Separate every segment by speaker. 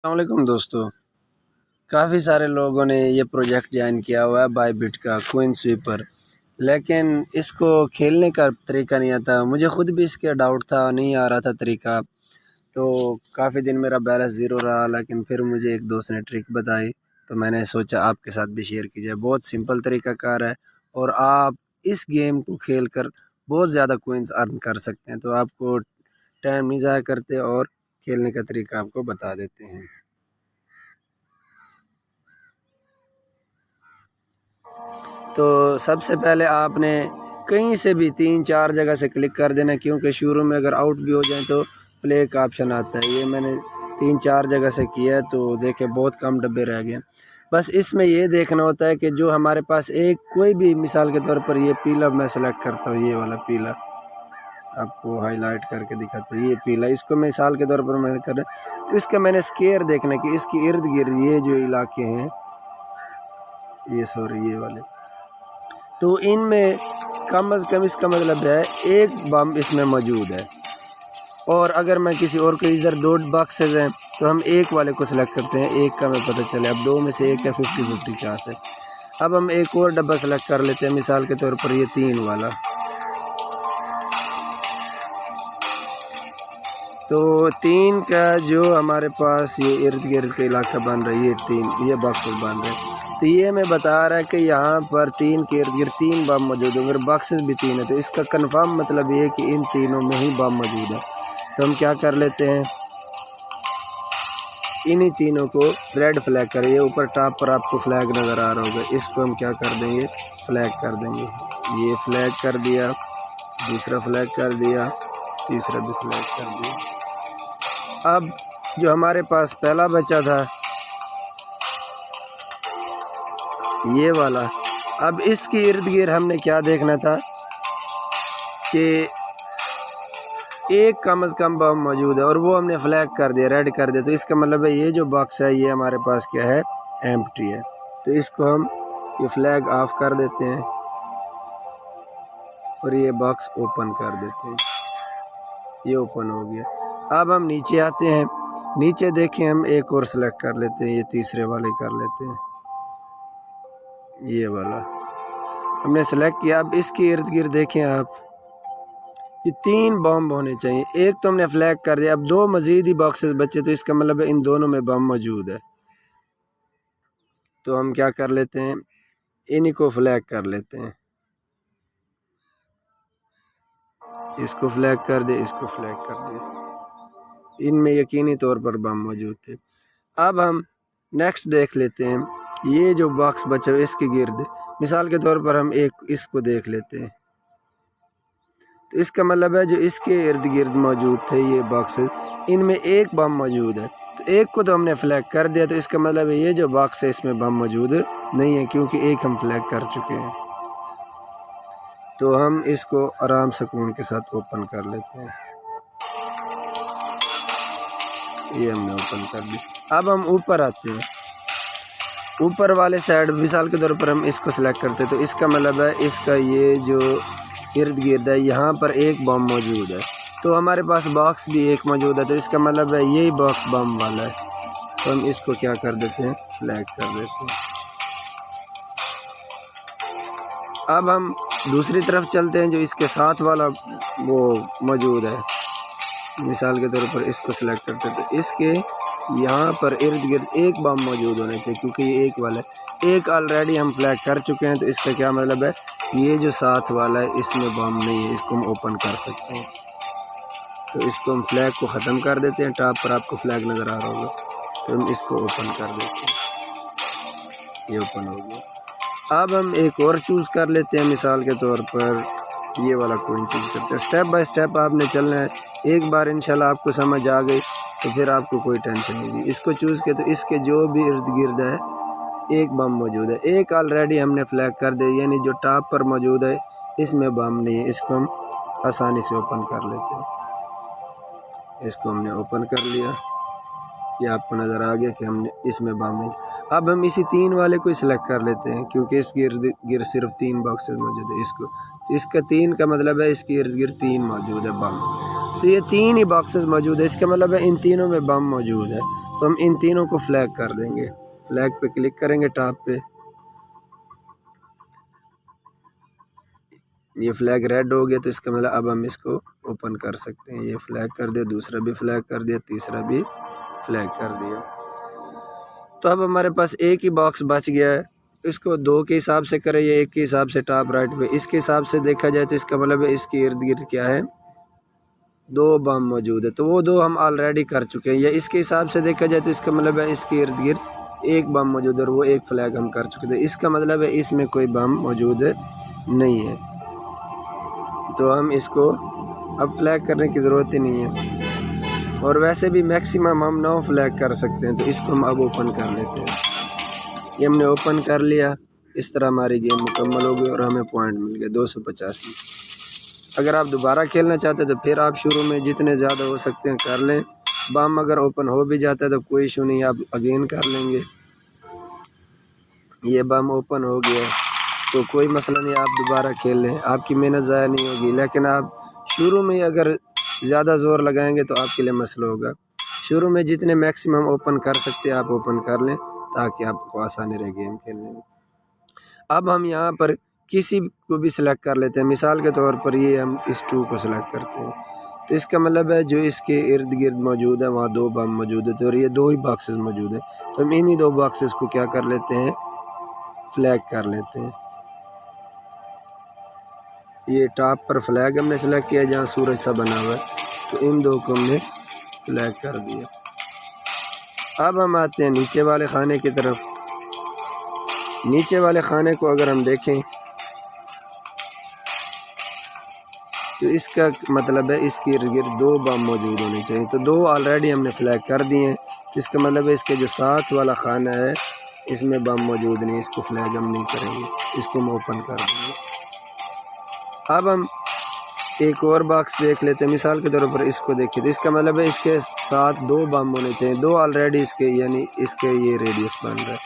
Speaker 1: السلام علیکم دوستو، کافی سارے لوگوں نے یہ پروجیکٹ جوائن کیا ہوا ہے بائی بٹ کا کوئن سویپر، لیکن اس کو کھیلنے کا طریقہ نہیں آتا۔ مجھے خود بھی اس کے ڈاؤٹ تھا، نہیں آ رہا تھا طریقہ، تو کافی دن میرا بیلنس زیرو رہا، لیکن پھر مجھے ایک دوست نے ٹرک بتائی تو میں نے سوچا آپ کے ساتھ بھی شیئر کی جائے۔ بہت سمپل طریقہ کار ہے اور آپ اس گیم کو کھیل کر بہت زیادہ کوئنز ارن کر سکتے ہیں۔ تو آپ کو ٹائم نہیں ضائع کرتے اور کھیلنے کا طریقہ آپ کو بتا دیتے ہیں۔ تو سب سے پہلے آپ نے کہیں سے بھی 3-4 جگہ سے کلک کر دینا، کیونکہ شروع میں اگر آؤٹ بھی ہو جائیں تو پلے کا آپشن آتا ہے۔ یہ میں نے 3-4 جگہ سے کیا ہے تو دیکھیں بہت کم ڈبے رہ گئے۔ بس اس میں یہ دیکھنا ہوتا ہے کہ جو ہمارے پاس ایک کوئی بھی، مثال کے طور پر یہ پیلا میں سلیکٹ کرتا ہوں، یہ والا پیلا آپ کو ہائی لائٹ کر کے دکھاتا ہے، یہ پیلا، اس کو مثال کے طور پر میں نے کرنا، تو اس کا میں نے سکیئر دیکھنا کہ اس کی ارد گرد یہ جو علاقے ہیں، یہ والے، تو ان میں کم از کم اس کا مطلب ہے ایک بم اس میں موجود ہے۔ اور اگر میں کسی اور کو، ادھر 2 باکسز ہیں تو ہم ایک والے کو سلیکٹ کرتے ہیں، ایک کا میں پتہ چلے، اب 2 میں سے ایک ہے، 50-50 چانس ہے۔ اب ہم ایک اور ڈبہ سلیکٹ کر لیتے ہیں، مثال کے طور پر یہ 3 والا، تو 3 کا جو ہمارے پاس یہ ارد گرد کا علاقہ بن رہا ہے، یہ 3 یہ باکسز بن رہے ہیں، تو یہ ہمیں بتا رہا ہے کہ یہاں پر 3 کے ارد گرد 3 بم موجود ہیں۔ اگر باکسز بھی 3 ہیں تو اس کا کنفرم مطلب یہ ہے کہ ان تینوں میں ہی بم موجود ہے۔ تو ہم کیا کر لیتے ہیں، انہی تینوں کو ریڈ فلیگ کریں۔ یہ اوپر ٹاپ پر آپ کو فلیگ نظر آ رہا ہوگا، اس کو ہم کیا کر دیں گے، فلیگ کر دیں گے۔ یہ فلیگ کر دیا، دوسرا فلیگ کر دیا، تیسرا بھی فلیگ کر دیا۔ اب جو ہمارے پاس پہلا بچا تھا یہ والا، اب اس کی ارد گرد ہم نے کیا دیکھنا تھا کہ ایک کم از کم بم موجود ہے، اور وہ ہم نے فلیگ کر دیا، ریڈ کر دیا، تو اس کا مطلب ہے یہ جو باکس ہے یہ ہمارے پاس کیا ہے، ایمپٹی ہے۔ تو اس کو ہم یہ فلیگ آف کر دیتے ہیں اور یہ باکس اوپن کر دیتے ہیں، یہ اوپن ہو گیا۔ اب ہم نیچے آتے ہیں، نیچے دیکھیں ہم ایک اور سلیکٹ کر لیتے ہیں، یہ تیسرے والے کر لیتے ہیں، یہ والا ہم نے سلیکٹ کیا۔ اب اس کے ارد گرد دیکھیں آپ، یہ 3 بم ہونے چاہیے، ایک تو ہم نے فلیگ کر دیا، اب 2 مزید ہی باکسز بچے، تو اس کا مطلب ہے ان دونوں میں بم موجود ہے۔ تو ہم کیا کر لیتے ہیں، انہی کو فلیگ کر لیتے ہیں، اس کو فلیگ کر دے، اس کو فلیگ کر دے، ان میں یقینی طور پر بم موجود تھے۔ اب ہم نیکسٹ دیکھ لیتے ہیں، یہ جو باکس بچا اس کے گرد، مثال کے طور پر ہم ایک اس کو دیکھ لیتے ہیں، تو اس کا مطلب ہے جو اس کے ارد گرد موجود تھے یہ باکسز، ان میں ایک بم موجود ہے، تو ایک کو تو ہم نے فلیگ کر دیا، تو اس کا مطلب ہے یہ جو باکس ہے اس میں بم موجود نہیں ہے، کیونکہ ایک ہم فلیگ کر چکے ہیں۔ تو ہم اس کو آرام سکون کے ساتھ اوپن کر لیتے ہیں، یہ ہم نے اوپن کر دی۔ اب ہم اوپر آتے ہیں، اوپر والے سائڈ، مثال کے طور پر ہم اس کو سلیکٹ کرتے ہیں، تو اس کا مطلب ہے اس کا یہ جو ارد گرد ہے یہاں پر ایک بم موجود ہے، تو ہمارے پاس باکس بھی ایک موجود ہے، تو اس کا مطلب ہے یہی باکس بم والا ہے، تو ہم اس کو کیا کر دیتے ہیں، فلیگ کر دیتے ہیں۔ اب ہم دوسری طرف چلتے ہیں، جو اس کے ساتھ والا وہ موجود ہے، مثال کے طور پر اس کو سلیکٹ کرتے ہیں، تو اس کے یہاں پر ارد گرد ایک بم موجود ہونے چاہیے، کیونکہ یہ ایک والا ہے، ایک آلریڈی ہم فلیگ کر چکے ہیں، تو اس کا کیا مطلب ہے، یہ جو ساتھ والا ہے اس میں بم نہیں ہے، اس کو ہم اوپن کر سکتے ہیں۔ تو اس کو ہم فلیگ کو ختم کر دیتے ہیں، ٹاپ پر آپ کو فلیگ نظر آ رہا ہوگا، تو ہم اس کو اوپن کر دیتے ہیں، یہ اوپن ہو گیا۔ اب ہم ایک اور چوز کر لیتے ہیں، مثال کے طور پر یہ والا کوئن چوز کرتے ہیں۔ سٹیپ بائی سٹیپ آپ نے چلنا ہے، ایک بار انشاءاللہ آپ کو سمجھ آ گئی تو پھر آپ کو کوئی ٹینشن نہیں ہوگی۔ اس کو چوز کیا، تو اس کے جو بھی ارد گرد ہے ایک بم موجود ہے، ایک آلریڈی ہم نے فلیگ کر دیا، یعنی جو ٹاپ پر موجود ہے اس میں بم نہیں ہے، اس کو ہم آسانی سے اوپن کر لیتے ہیں۔ اس کو ہم نے اوپن کر لیا، یہ آپ کو نظر آ گیا کہ ہم نے اس میں بم نہیں۔ اب ہم اسی 3 والے کو ہی سلیکٹ کر لیتے ہیں، کیونکہ اس کے ارد گرد صرف 3 باکسز موجود ہے، اس کو، تو اس کا 3 کا مطلب ہے اس کے ارد گرد 3 موجود ہے بم۔ تو یہ تین ہی باکسز موجود ہے، اس کا مطلب ہے ان تینوں میں بم موجود ہے، تو ہم ان تینوں کو فلیگ کر دیں گے۔ فلیگ پہ کلک کریں گے ٹاپ پہ، یہ فلیگ ریڈ ہو گیا تو اس کا مطلب اب ہم اس کو اوپن کر سکتے ہیں۔ یہ فلیگ کر دیا، دوسرا بھی فلیگ کر دیا، تیسرا بھی فلیگ کر دیا، تو اب ہمارے پاس ایک ہی باکس بچ گیا ہے۔ اس کو 2 کے حساب سے کریں یا 1 کے حساب سے ٹاپ رائٹ پہ، اس کے حساب سے دیکھا جائے تو اس کا مطلب ہے اس کے ارد گرد کیا ہے، 2 بم موجود ہے، تو وہ 2 ہم آلریڈی کر چکے ہیں۔ یا اس کے حساب سے دیکھا جائے تو اس کا مطلب ہے اس کے ارد گرد 1 بم موجود ہے اور وہ 1 فلیگ ہم کر چکے تھے، اس کا مطلب ہے اس میں کوئی بم موجود نہیں ہے، تو ہم اس کو اب فلیگ کرنے کی ضرورت ہی نہیں ہے، اور ویسے بھی میکسیمم ہم 9 فلیگ کر سکتے ہیں، تو اس کو ہم اب اوپن کر لیتے ہیں۔ یہ ہم نے اوپن کر لیا، اس طرح ہماری گیم مکمل ہو گئی اور ہمیں پوائنٹ مل گئے 285۔ اگر آپ دوبارہ کھیلنا چاہتے ہیں تو پھر آپ شروع میں جتنے زیادہ ہو سکتے ہیں کر لیں، بم اگر اوپن ہو بھی جاتا ہے تو کوئی ایشو نہیں، آپ اگین کر لیں گے۔ یہ بم اوپن ہو گیا تو کوئی مسئلہ نہیں، آپ دوبارہ کھیل لیں، آپ کی محنت ضائع نہیں ہوگی، لیکن آپ شروع میں اگر زیادہ زور لگائیں گے تو آپ کے لیے مسئلہ ہوگا۔ شروع میں جتنے میکسیمم اوپن کر سکتے ہیں آپ اوپن کر لیں تاکہ آپ کو آسانی رہے گیم کھیلنے میں۔ اب ہم یہاں پر کسی کو بھی سلیکٹ کر لیتے ہیں، مثال کے طور پر یہ ہم اس 2 کو سلیکٹ کرتے ہیں، تو اس کا مطلب ہے جو اس کے ارد گرد موجود ہے وہاں 2 بم موجود ہے، اور یہ 2 ہی باکسز موجود ہیں، تو ہم انہی 2 باکسز کو کیا کر لیتے ہیں، فلیگ کر لیتے ہیں۔ یہ ٹاپ پر فلیگ ہم نے سلیکٹ کیا جہاں سورج سا بنا ہوا ہے، تو ان 2 کو ہم نے فلیگ کر دیا۔ اب ہم آتے ہیں نیچے والے خانے کی طرف۔ نیچے والے خانے کو اگر ہم دیکھیں تو اس کا مطلب ہے اس کے ارد گرد 2 بم موجود ہونے چاہیے، تو 2 آلریڈی ہم نے فلیگ کر دیے ہیں، تو اس کا مطلب ہے اس کے جو ساتھ والا خانہ ہے اس میں بم موجود نہیں، اس کو فلیگ ہم نہیں کریں گے، اس کو ہم اوپن کر دیں گے۔ اب ہم ایک اور باکس دیکھ لیتے ہیں، مثال کے طور پر اس کو دیکھیں تو اس کا مطلب ہے اس کے ساتھ 2 بم ہونے چاہیے، 2 آلریڈی اس کے یعنی اس کے یہ ریڈیس بن رہا ہے،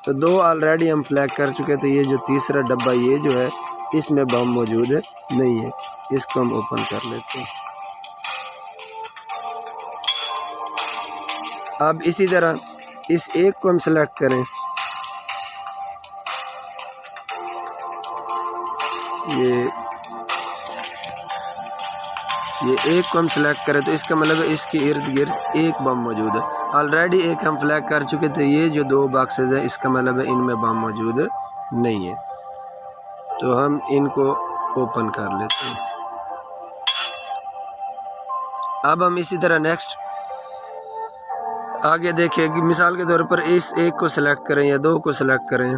Speaker 1: تو 2 آلریڈی ہم فلیگ کر چکے، تو یہ جو تیسرا ڈبہ یہ جو ہے اس میں بم موجود نہیں ہے، اس کو ہم اوپن کر لیتے ہیں۔ اب اسی طرح اس ایک کو ہم سلیکٹ کریں، یہ ایک کو ہم سلیکٹ کریں تو اس کا مطلب ہے اس کے ارد گرد 1 بم موجود ہے، آلریڈی ایک ہم فلیگ کر چکے تھے، یہ جو 2 باکسز ہیں اس کا مطلب ہے ان میں بم موجود نہیں ہے، تو ہم ان کو اوپن کر لیتے ہیں۔ اب ہم اسی طرح نیکسٹ آگے دیکھیں کہ مثال کے طور پر اس ایک کو سلیکٹ کریں یا 2 کو سلیکٹ کریں،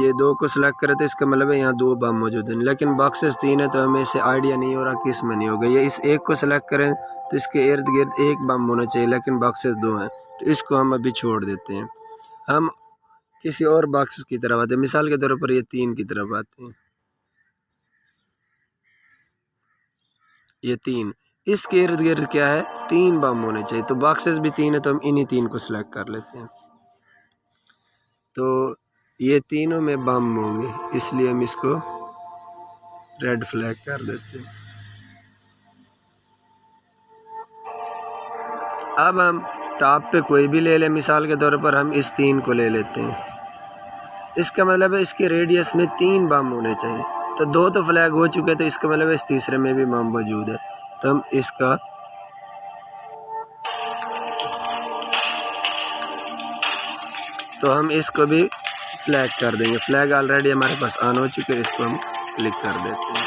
Speaker 1: یہ 2 کو سلیکٹ کریں تو اس کا مطلب ہے یہاں 2 بم موجود ہیں، لیکن باکسز 3 ہیں تو ہمیں اسے آئیڈیا نہیں ہو رہا کہ اس میں نہیں ہوگا۔ یا اس ایک کو سلیکٹ کریں تو اس کے ارد گرد 1 بم ہونا چاہیے، لیکن باکسز 2 ہیں، تو اس کو ہم ابھی چھوڑ دیتے ہیں۔ ہم کسی اور باکسز کی طرف آتے ہیں، مثال کے طور پر یہ 3 کی طرف آتے ہیں، یہ 3، اس کے ارد گرد کیا ہے 3 بم ہونے چاہیے، تو باکسز بھی 3 ہیں تو ہم انہی 3 کو سلیکٹ کر لیتے ہیں، تو یہ تینوں میں بم ہوں گے، اس لیے ہم اس کو ریڈ فلیگ کر دیتے ہیں۔ اب ہم ٹاپ پہ کوئی بھی لے لیں، مثال کے طور پر ہم اس 3 کو لے لیتے ہیں، اس کا مطلب ہے اس کے ریڈیس میں 3 بم ہونے چاہیے، تو 2 تو فلیگ ہو چکے تو اس کا مطلب ہے اس تیسرے میں بھی بم موجود ہے، تو ہم اس کا بھی فلیگ کر دیں گے۔ فلیگ آلریڈی ہمارے پاس آن ہو چکے، اس کو ہم کلک کر دیتے ہیں۔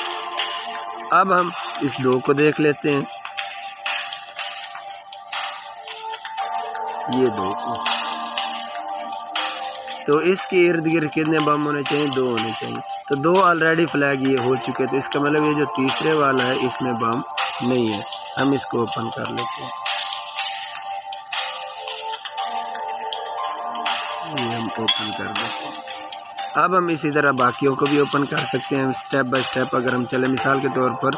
Speaker 1: اب ہم اس 2 کو دیکھ لیتے ہیں، یہ 2 کو، تو اس کے ارد گرد کتنے بم ہونے چاہیے، 2 ہونے چاہیے، تو 2 آلریڈی فلیگ یہ ہو چکے، تو اس کا مطلب یہ جو تیسرے والا ہے اس میں بم نہیں ہے، ہم اس کو اوپن کر لیتے ہیں، یہ ہم اوپن کر دیتے ہیں۔ اب ہم اسی طرح باقیوں کو بھی اوپن کر سکتے ہیں، سٹیپ بائی سٹیپ اگر ہم چلیں، مثال کے طور پر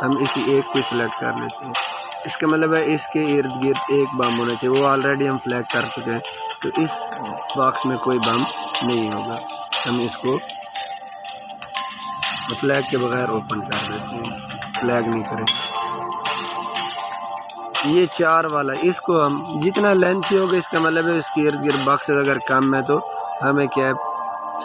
Speaker 1: ہم اسی ایک کو سلیکٹ کر لیتے ہیں، اس کا مطلب ہے اس کے ارد گرد 1 بم ہونا چاہیے، وہ آلریڈی ہم فلیگ کر چکے ہیں، تو اس باکس میں کوئی بم نہیں ہوگا، ہم اس کو فلیگ کے بغیر اوپن کر دیتے ہیں، فلیگ نہیں کریں گے۔ یہ 4 والا اس کو ہم جتنا لینتھی ہوگا اس کا مطلب ہے اس کے ارد گرد باکسز اگر کم ہے تو ہمیں کیا ہے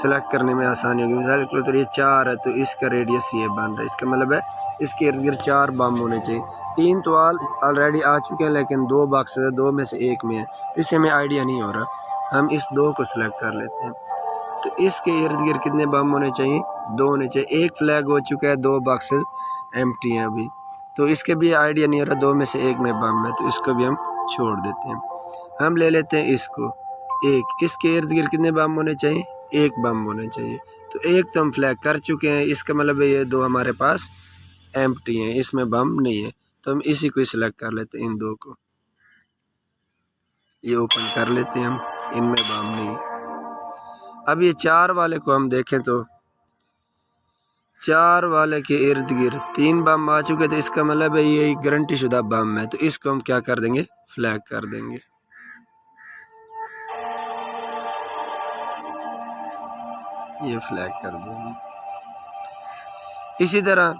Speaker 1: سلیکٹ کرنے میں آسانی ہوگی. مثال کے طور پر یہ 4 ہے تو اس کا ریڈیس یہ بن رہا ہے. اس کا مطلب ہے اس کے ارد گرد 4 بم ہونے چاہیے. 3 تو آلریڈی آ چکے ہیں لیکن 2 باکسز ہیں, 2 میں سے 1 میں ہے, اس سے ہمیں آئیڈیا نہیں ہو رہا. ہم اس 2 کو سلیکٹ کر لیتے ہیں. تو اس کے ارد گرد کتنے بم ہونے چاہیے؟ 2 ہونے چاہیے. ایک فلیگ ہو چکا ہے, 2 باکسز ایمپٹی ہیں ابھی, تو اس کے بھی آئیڈیا نہیں ہو رہا 2 میں سے 1 میں بم ہے, تو اس کو بھی ہم چھوڑ دیتے ہیں. ہم لے لیتے ہیں اس کو 1. اس کے ارد گرد کتنے بم ہونے چاہیے؟ 1 بم ہونے چاہیے. تو 1 تو ہم فلیگ کر چکے ہیں, اس کا مطلب ہے یہ 2 ہمارے پاس ایمپٹی ہیں, اس میں بم نہیں ہے, تو ہم اسی کو سلیکٹ کر لیتے ہیں. ان 2 کو یہ اوپن کر لیتے ہیں ہم, ان میں بم نہیں. اب یہ 4 والے کو ہم دیکھیں تو 4 والے کے ارد گرد 3 بم آ چکے, تو اس کا مطلب ہے یہ گارنٹی شدہ بم ہے, تو اس کو ہم کیا کر دیں گے؟ فلیگ کر دیں گے. یہ فلیگ کر دیں گے. اسی طرح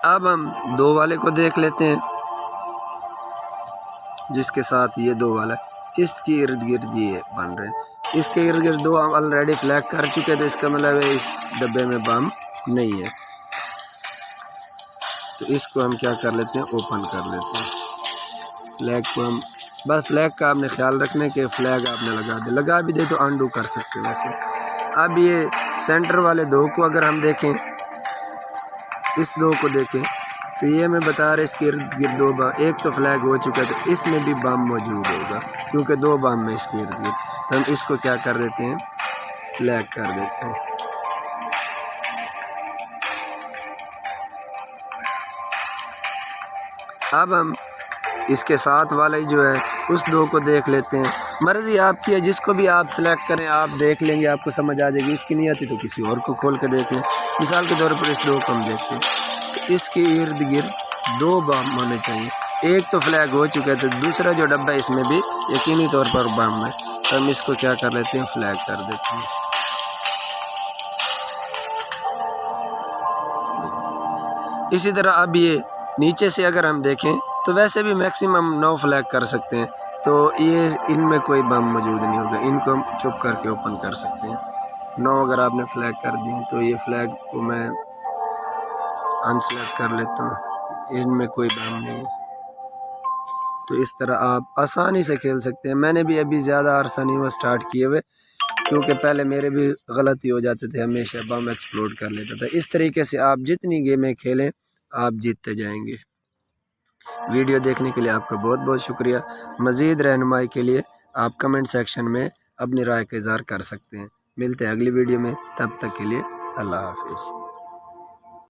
Speaker 1: اب ہم 2 والے کو دیکھ لیتے ہیں جس کے ساتھ یہ 2 والا, اس کے ارد گرد یہ بن رہے ہیں. اس کے ارد گرد 2 ہم آلریڈی فلیگ کر چکے, تو اس کا مطلب ہے اس ڈبے میں بم نہیں ہے. تو اس کو ہم کیا کر لیتے ہیں؟ اوپن کر لیتے ہیں. فلیگ کو ہم بس فلیگ کا آپ نے خیال رکھنے کہ فلیگ آپ نے لگا بھی دے تو انڈو کر سکتے ہیں ویسے. اب یہ سینٹر والے 2 کو اگر ہم دیکھیں, اس 2 کو دیکھیں تو یہ ہمیں بتا رہے اس کے ارد گرد 2 بم, ایک تو فلیگ ہو چکا ہے تو اس میں بھی بم موجود ہوگا کیونکہ 2 بم ہے اس کے ارد گرد. تو ہم اس کو کیا کر دیتے ہیں؟ فلیگ کر دیتے ہیں. اب ہم اس کے ساتھ والا جو ہے اس 2 کو دیکھ لیتے ہیں. مرضی آپ کی ہے, جس کو بھی آپ سلیکٹ کریں آپ دیکھ لیں گے, آپ کو سمجھ آ جائے گی. اس کی نہیں آتی تو کسی اور کو کھول کے دیکھ لیں. مثال کے طور پر اس 2 کو ہم دیکھتے ہیں تو اس کے ارد گرد 2 بم ہونے چاہیے. ایک تو فلیگ ہو چکا ہے, تو دوسرا جو ڈبہ ہے اس میں بھی یقینی طور پر بم ہے, تو ہم اس کو کیا کر لیتے ہیں؟ فلیگ کر دیتے ہیں. اسی طرح اب یہ نیچے سے اگر ہم دیکھیں تو ویسے بھی میکسیمم 9 فلیگ کر سکتے ہیں, تو یہ ان میں کوئی بم موجود نہیں ہوگا. ان کو ہم چپ کر کے اوپن کر سکتے ہیں. 9 اگر آپ نے فلیگ کر دی تو یہ فلیگ کو میں انسلیکٹ کر لیتا ہوں, ان میں کوئی بم نہیں ہے. تو اس طرح آپ آسانی سے کھیل سکتے ہیں. میں نے بھی ابھی زیادہ عرصہ نہیں ہوا سٹارٹ کیے ہوئے, کیونکہ پہلے میرے بھی غلطی ہو جاتے تھے, ہمیشہ بم ایکسپلوڈ کر لیتا تھا. اس طریقے سے آپ جتنی گیمیں کھیلیں آپ جیتتے جائیں گے. ویڈیو دیکھنے کے لیے آپ کا بہت بہت شکریہ. مزید رہنمائی کے لیے آپ کمنٹ سیکشن میں اپنی رائے کا اظہار کر سکتے ہیں. ملتے ہیں اگلی ویڈیو میں, تب تک کے لیے اللہ حافظ.